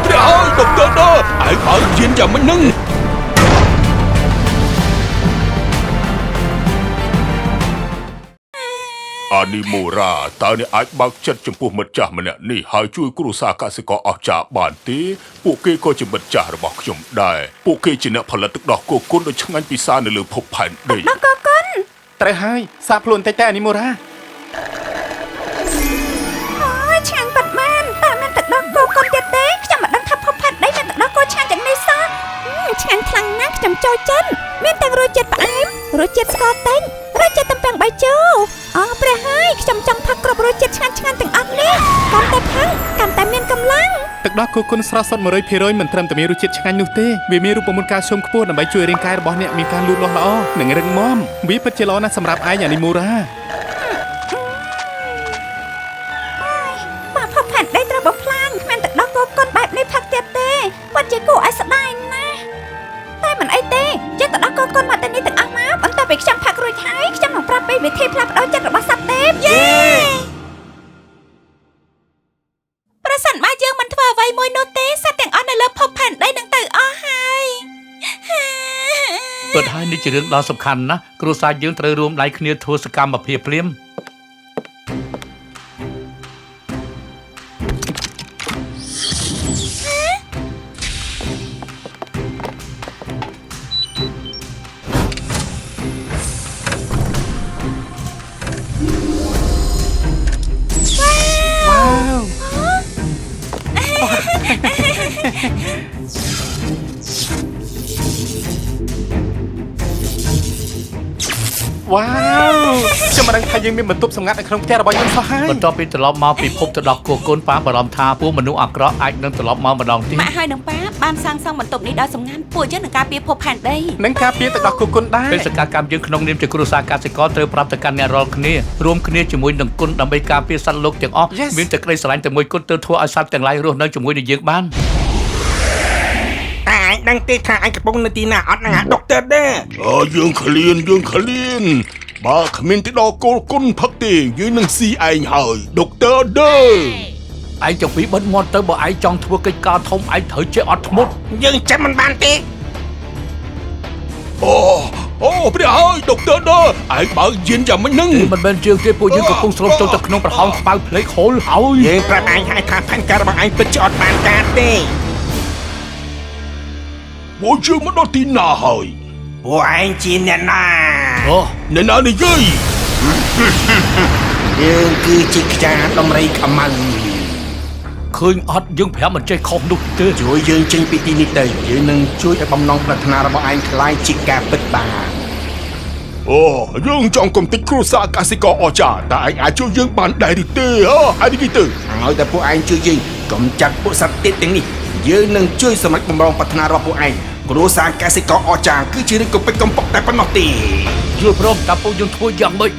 ព្រះហើយដុកទ័រឯងបើកយានយ៉ាងម៉េចនឹងអានីមូរ៉ាតើអ្នកអាចបើកចិត្តចំពោះមិត្តចាស់ម្នាក់នេះហើយជួយគ្រួសារកសិករអស្ចារ្យបានទេពួកគេក៏ជាមិត្តចាស់របស់ខ្ញុំដែរពួកគេជាអ្នកផលិតទឹកដោះគោគុនដ៏ឆ្ងាញ់ពិសានៅលើភពផែនដីទឹកដោះគោគុនត្រូវហើយសាកខ្លួនតិចតែអានីមូរ៉ាអូយឆ្ងាញ់ប៉ាត់មែនតើមានទឹកដោះគោគុនទៀតទេខ្ញុំមិនដឹងថាភពផែនដីមានទឹកដោះគោឆ្ងាញ់យ៉ាងនេះសោះឆ្ងាញ់ខ្លាំងណាស់ខ្ញុំចូលចិត្តមានទាំងរសជាតិផ្អែមរសជាតិស្ករទិញរសជាតិទំពាំងបាយជូរអូព្រះហើយខ្ញុំចង់ផឹកគ្រប់រសជាតិឆ្ងាញ់ទាំងអស់នេះកាន់តែផឹកកាន់តែមានកម្លាំងទឹកដោះគោគុនស្រស់សុទ្ធ 100% មិនត្រឹមតែមានរសជាតិឆ្ងាញ់នោះទេវាមានរូបមន្តកាល់ស្យូមខ្ពស់ដើម្បីជួយរាងកាយរបស់អ្នកមានការលូតលាស់ល្អនិងរឹងមាំវាពិតជាល្អណាស់សម្រាប់ឯងអានីមូរ៉ាបាទភពផែនដីត្រូវបំផ្លាញគ្មានទឹកដោះគោគុនបែបនេះផឹកទៀតទេពិតជាគួរឲ្យស្ដាយណាស់តែមិនអីទេយកទឹកដោះគោគុនមកតែនេះទាំងអស់មកបន្ទាប់ពីខ្ញុំផឹករួចហើយខ្ញុំនឹងប្រាប់ពីវិធីផ្លាស់ប្ដូរចិត្តរបស់សត្វទេពយេប្រសិនបើយើងមិនធ្វើអ្វីមួយនោះទេសត្វទាំងអស់នៅលើភពផែនដីនឹងទៅអស់ហើយពិតហើយនេះជារឿងដ៏សំខាន់ណាស់គ្រួសារយើងត្រូវរួមដៃគ្នាធ្វើសកម្មភាពភ្លាមវ៉ាវខ្ញុំមិនដឹងថាយើងមានបន្ទប់សម្ងាត់នៅក្នុងផ្ទះរបស់យើងសោះហើយបន្ទាប់ពីត្រឡប់មកពីភពទឹកដោះគោគុនប៉ាបារម្ភថាពួកមនុស្សអាក្រក់អាចនឹងត្រឡប់មកម្ដងទៀតម៉ាក់ហើយនឹងប៉ាបានសាងសង់បន្ទប់នេះដោយសម្ងាត់ពួកយើងនឹងការពារភពផែនដីនិងការពារទឹកដោះគោគុនដែរបេសកកម្មយើងក្នុងនាមជាគ្រួសារកសិករត្រូវប្រាប់ទៅកាន់អ្នករាល់គ្នារួមគ្នាជាមួយនឹងគុនដើម្បីការពារសត្វលោកទាំងអស់មានតែក្តីស្រឡាញ់តែមួយគត់ទើបធ្វើឲ្យសត្វទាំងឡាយរស់នៅជាមួយនឹងយើងបានតែឯងដឹងទេថាឯងកំពុងនៅទីណាអត់នឹងអាដុកទ័រទេយើងឃ្លានបើគ្មានទឹកដោះគោគុនផឹកទេយើងនឹងស៊ីឯងហើយដុកទ័រដេឯងចង់ពីបិទមាត់ទៅបើឯងចង់ធ្វើកិច្ចការធំឯងត្រូវចេះអត់ធ្មត់យើងចាំមិនបានទេអូព្រះហើយដុកទ័រដេឯងបើកយានយ៉ាងម៉េចនឹងមិនមែនជើងទេពួកយើងកំពុងស្រុបចូលទៅក្នុងប្រហោងស្ពៅភ្លេចហូលហើយយើងប្រាប់ឯងហើយថាផែនការរបស់ឯងពិតជាអត់បានការទេពួកយើងមកដល់ទីណាហើយពួកឯងជាអ្នកណាអ្នកណានិយាយយើងគឺជាខ្យាដំរីខ្មៅឃើញអត់យើងប្រាប់មិនចេះខុសនោះទេជួយយើងចេញពីទីនេះទៅយើងនឹងជួយឲ្យបំណងប្រាថ្នារបស់ឯងខ្លាយជាការពិតបានយើងចង់កំទេចគ្រួសារកសិករអស្ចារ្យតែឯងអាចជួយយើងបានដែរឬទេហើយនេះទៅឲ្យតែពួកឯងជួយយើងកំចាត់ពួកសត្វទៀតទាំងនេះយើងនឹងជួយសម្រេចបំណងប្រាថ្នារបស់ពួកឯងគ្រួសារកសិករអស្ចារ្យគឺជារឿងកំពេចកំប៉ុកតែប៉ុណ្ណោះទេយល់ព្រមតើពួកយើងធ្វើយ៉ាងម៉េច